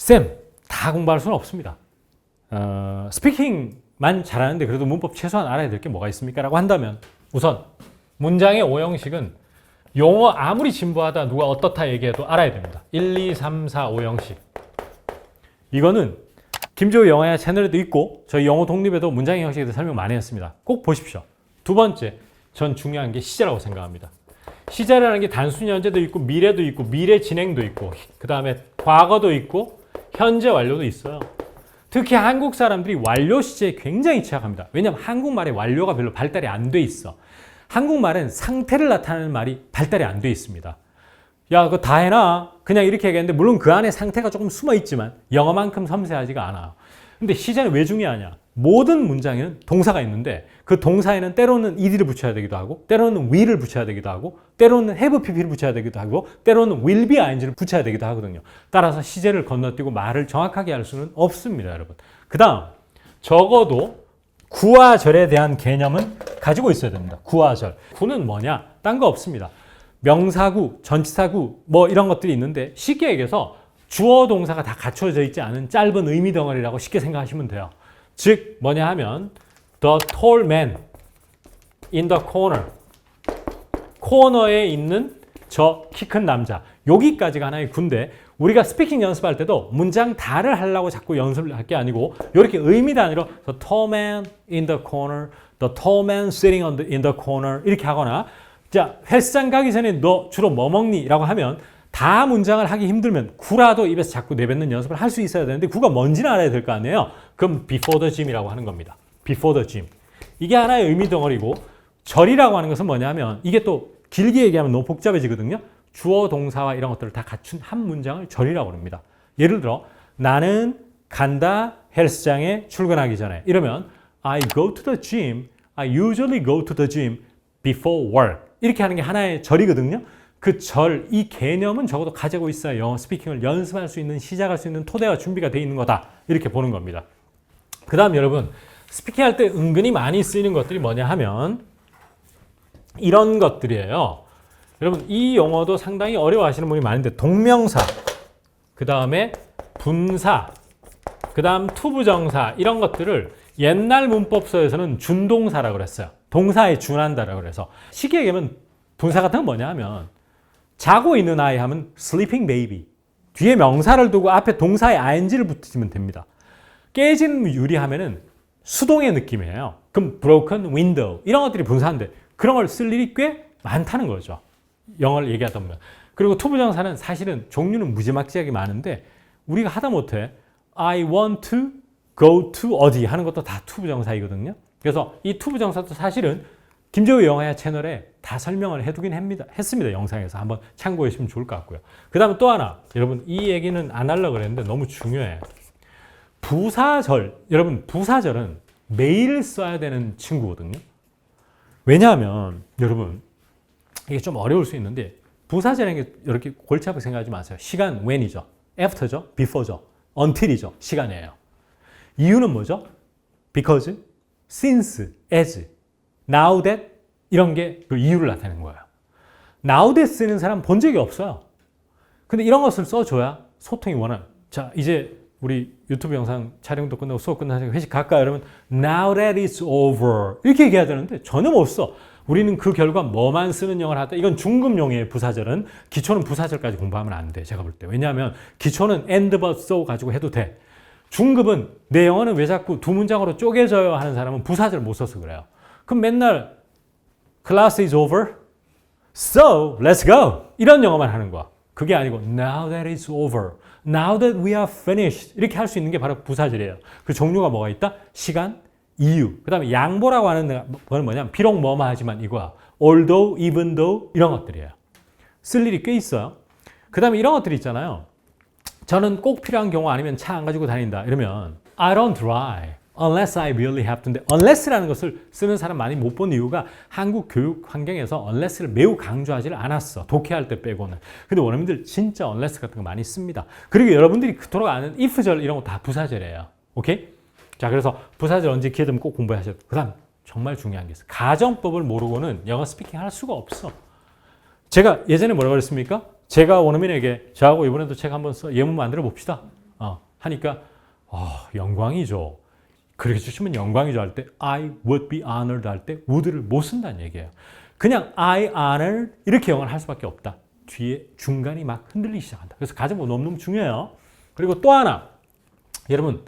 쌤, 다 공부할 수는 없습니다. 스피킹만 잘하는데 그래도 문법 최소한 알아야 될 게 뭐가 있습니까? 라고 한다면 우선 문장의 오형식은 용어 아무리 진부하다 누가 어떻다 얘기해도 알아야 됩니다. 1, 2, 3, 4, 5형식. 이거는 김조우 영어야 채널에도 있고 저희 영어 독립에도 문장의 형식에 대해서 설명 많이 했습니다. 꼭 보십시오. 두 번째, 전 중요한 게 시제라고 생각합니다. 시제라는 게 단순히 현재도 있고 미래도 있고 미래 진행도 있고 그 다음에 과거도 있고 현재 완료도 있어요. 특히 한국 사람들이 완료 시제에 굉장히 취약합니다. 왜냐하면 한국말의 완료가 별로 발달이 안 돼 있어. 한국말은 상태를 나타내는 말이 발달이 안 돼 있습니다. 야, 그거 다 해놔. 그냥 이렇게 얘기했는데 물론 그 안에 상태가 조금 숨어 있지만 영어만큼 섬세하지가 않아요. 근데 시제는 왜 중요하냐? 모든 문장에는 동사가 있는데 그 동사에는 때로는 ed를 붙여야 되기도 하고 때로는 will을 붙여야 되기도 하고 때로는 have pp를 붙여야 되기도 하고 때로는 will be ing를 붙여야 되기도 하거든요. 따라서 시제를 건너뛰고 말을 정확하게 할 수는 없습니다, 여러분. 그 다음 적어도 구와 절에 대한 개념은 가지고 있어야 됩니다. 구와 절. 구는 뭐냐? 딴 거 없습니다. 명사구, 전치사구 뭐 이런 것들이 있는데 쉽게 얘기해서 주어 동사가 다 갖춰져 있지 않은 짧은 의미 덩어리라고 쉽게 생각하시면 돼요. 즉 뭐냐 하면 the tall man in the corner, 코너에 있는 저 키 큰 남자, 여기까지가 하나의 구인데 우리가 스피킹 연습할 때도 문장 다를 하려고 자꾸 연습을 할 게 아니고 이렇게 의미 단위로 the tall man in the corner, the tall man sitting in the corner 이렇게 하거나 자, 헬스장 가기 전에 너 주로 뭐 먹니? 라고 하면 다 문장을 하기 힘들면 구라도 입에서 자꾸 내뱉는 연습을 할 수 있어야 되는데 구가 뭔지는 알아야 될 거 아니에요. 그럼 before the gym이라고 하는 겁니다. before the gym. 이게 하나의 의미 덩어리고 절이라고 하는 것은 뭐냐면 이게 또 길게 얘기하면 너무 복잡해지거든요. 주어 동사와 이런 것들을 다 갖춘 한 문장을 절이라고 합니다. 예를 들어 나는 간다 헬스장에 출근하기 전에 이러면 I go to the gym. I usually go to the gym before work. 이렇게 하는 게 하나의 절이거든요. 그 절, 이 개념은 적어도 가지고 있어야 영어 스피킹을 연습할 수 있는, 시작할 수 있는 토대와 준비가 되어 있는 거다. 이렇게 보는 겁니다. 그 다음 여러분, 스피킹할 때 은근히 많이 쓰이는 것들이 뭐냐 하면 이런 것들이에요. 여러분, 이 용어도 상당히 어려워하시는 분이 많은데 동명사, 그 다음에 분사, 그 다음 투부정사 이런 것들을 옛날 문법서에서는 준동사라고 그랬어요. 동사에 준한다라고 그래서 쉽게 얘기하면 분사 같은 건 뭐냐 하면 자고 있는 아이 하면 sleeping baby 뒤에 명사를 두고 앞에 동사에 ing를 붙이면 됩니다. 깨진 유리 하면은 수동의 느낌이에요. 그럼 broken window 이런 것들이 분사인데 그런 걸 쓸 일이 꽤 많다는 거죠. 영어를 얘기하다 보면. 그리고 투부정사는 사실은 종류는 무지막지하게 많은데 우리가 하다못해 I want to go to 어디 하는 것도 다 투부정사이거든요. 그래서 이 투부정사도 사실은 김조우 영어야 채널에 다 설명을 해두긴 했습니다. 영상에서 한번 참고해 주시면 좋을 것 같고요. 그 다음에 또 하나 여러분 이 얘기는 안 하려고 그랬는데 너무 중요해요. 부사절. 여러분 부사절은 매일 써야 되는 친구거든요. 왜냐하면 여러분 이게 좀 어려울 수 있는데 부사절에게 이렇게 골치 아프게 생각하지 마세요. 시간 when이죠. after죠. before죠. until이죠. 시간이에요. 이유는 뭐죠? because, since, as, now that 이런 게 그 이유를 나타내는 거예요. now that 쓰는 사람 본 적이 없어요. 근데 이런 것을 써줘야 소통이 원하는. 자, 이제 우리 유튜브 영상 촬영도 끝나고 수업 끝나서 회식 갈까요? 여러분, now that it's over 이렇게 얘기해야 되는데 전혀 못 써. 우리는 그 결과 뭐만 쓰는 영어를 하다. 이건 중급용이에요. 부사절은. 기초는 부사절까지 공부하면 안 돼. 제가 볼 때. 왜냐하면 기초는 and but so 가지고 해도 돼. 중급은 내 영어는 왜 자꾸 두 문장으로 쪼개져요 하는 사람은 부사절 못 써서 그래요. 그럼 맨날 class is over, so let's go 이런 영어만 하는 거야. 그게 아니고 now that it's over, now that we are finished 이렇게 할 수 있는 게 바로 부사절이에요. 그 종류가 뭐가 있다? 시간, 이유. 그 다음에 양보라고 하는 건 뭐냐면 비록 뭐뭐 하지만 이거야. although, even though 이런 것들이에요. 쓸 일이 꽤 있어요. 그 다음에 이런 것들이 있잖아요. 저는 꼭 필요한 경우 아니면 차 안 가지고 다닌다. 이러면 I don't drive unless I really have to. unless라는 것을 쓰는 사람 많이 못 본 이유가 한국 교육 환경에서 unless를 매우 강조하지를 않았어. 독해할 때 빼고는. 근데 원어민들 진짜 unless 같은 거 많이 씁니다. 그리고 여러분들이 그토록 아는 if절 이런 거 다 부사절이에요. 오케이? 자, 그래서 부사절 언제 기회 되면 꼭 공부하셔야 돼요. 그 다음 정말 중요한 게 있어요. 가정법을 모르고는 영어 스피킹 할 수가 없어. 제가 예전에 뭐라고 그랬습니까? 제가 원어민에게 저하고 이번에도 책 한번 예문 만들어 봅시다. 하니까 영광이죠. 그렇게 주시면 영광이죠 할 때 I would be honored 할 때 would를 못 쓴다는 얘기예요. 그냥 I honor 이렇게 영어를 할 수밖에 없다. 뒤에 중간이 막 흔들리기 시작한다. 그래서 가정법 너무너무 중요해요. 그리고 또 하나 여러분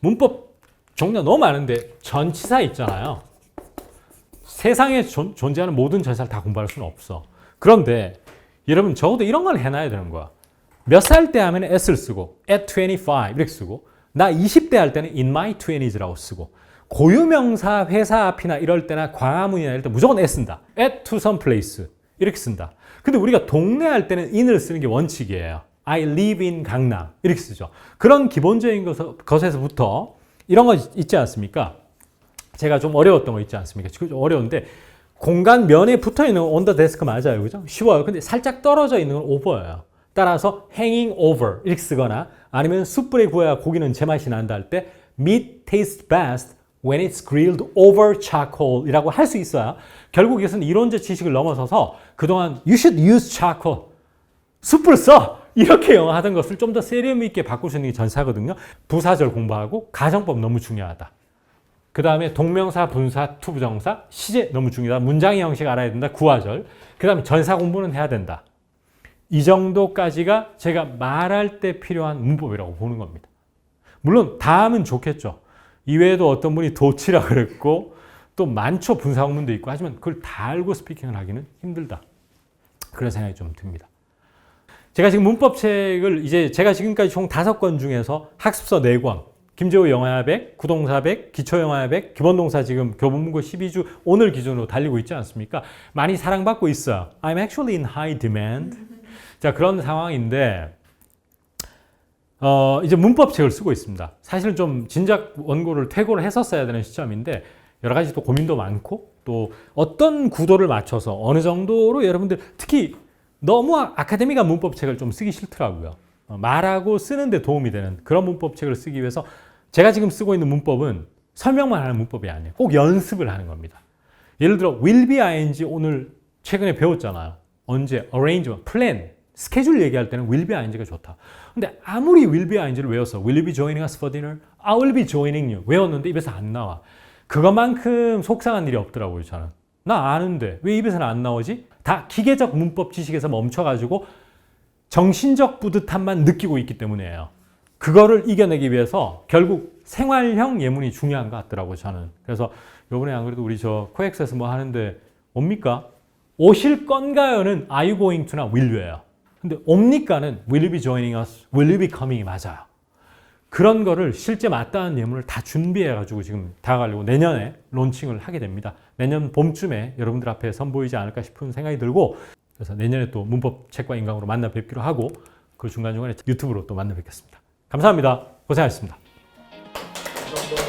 문법 종류가 너무 많은데 전치사 있잖아요. 세상에 존재하는 모든 전치사를 다 공부할 수는 없어. 그런데 여러분 적어도 이런 걸 해놔야 되는 거야. 몇 살 때 하면 s를 쓰고 at 25 이렇게 쓰고 나 20대 할 때는 in my 20s라고 쓰고 고유명사 회사 앞이나 이럴 때나 광화문이나 이럴 때 무조건 s 쓴다. at to some place 이렇게 쓴다. 근데 우리가 동네 할 때는 in을 쓰는 게 원칙이에요. I live in 강남 이렇게 쓰죠. 그런 기본적인 것에서부터 이런 거 있지 않습니까? 제가 좀 어려웠던 거 있지 않습니까? 좀 어려운데 공간 면에 붙어있는 건 on the desk 맞아요. 그죠? 쉬워요. 근데 살짝 떨어져 있는 건 over예요. 따라서 hanging over 이렇게 쓰거나 아니면 숯불에 구워야 고기는 제맛이 난다 할 때 meat tastes best when it's grilled over charcoal 이라고 할 수 있어요. 결국 이것은 이론적 지식을 넘어서서 그동안 you should use charcoal 숯불 써! 이렇게 영어 하던 것을 좀 더 세련 있게 바꿀 수 있는 게 전사거든요. 부사절 공부하고 가정법 너무 중요하다. 그 다음에 동명사, 분사, 투부정사, 시제 너무 중요하다. 문장의 형식 알아야 된다. 구화절. 그 다음에 전사 공부는 해야 된다. 이 정도까지가 제가 말할 때 필요한 문법이라고 보는 겁니다. 물론 다 하면 좋겠죠. 이외에도 어떤 분이 도치라 그랬고 또 많죠. 분사 공문도 있고 하지만 그걸 다 알고 스피킹을 하기는 힘들다. 그런 생각이 좀 듭니다. 제가 지금 문법책을 이제 제가 지금까지 총 5권 중에서 학습서 4권, 김재호 영어야백, 구동사백, 기초영어야백, 기본동사 지금 교보문고 12주 오늘 기준으로 달리고 있지 않습니까? 많이 사랑받고 있어요. I'm actually in high demand. 자, 그런 상황인데 이제 문법책을 쓰고 있습니다. 사실 좀 진작 원고를 퇴고를 했었어야 되는 시점인데 여러 가지 또 고민도 많고 또 어떤 구도를 맞춰서 어느 정도로 여러분들 특히 너무 아카데미가 문법책을 좀 쓰기 싫더라고요. 말하고 쓰는데 도움이 되는 그런 문법책을 쓰기 위해서 제가 지금 쓰고 있는 문법은 설명만 하는 문법이 아니에요. 꼭 연습을 하는 겁니다. 예를 들어 will be ing 오늘 최근에 배웠잖아요. 언제 arrangement, plan, 스케줄 얘기할 때는 will be ing가 좋다. 근데 아무리 will be ing를 외웠어. Will you be joining us for dinner? I will be joining you. 외웠는데 입에서 안 나와. 그것만큼 속상한 일이 없더라고요. 저는. 나 아는데 왜 입에서는 안 나오지? 다 기계적 문법 지식에서 멈춰가지고 정신적 뿌듯함만 느끼고 있기 때문이에요. 그거를 이겨내기 위해서 결국 생활형 예문이 중요한 것 같더라고요. 저는. 그래서 요번에 안 그래도 우리 저 코엑스에서 뭐 하는데 옵니까? 오실 건가요는 are you going to나 will you예요. 근데 옵니까는 will you be joining us? will you be coming이 맞아요. 그런 거를 실제 맞닿은 예문을 다 준비해가지고 지금 다가가려고 내년에 론칭을 하게 됩니다. 내년 봄쯤에 여러분들 앞에 선보이지 않을까 싶은 생각이 들고 그래서 내년에 또 문법 책과 인강으로 만나 뵙기로 하고 그 중간중간에 유튜브로 또 만나 뵙겠습니다. 감사합니다. 고생하셨습니다. 감사합니다.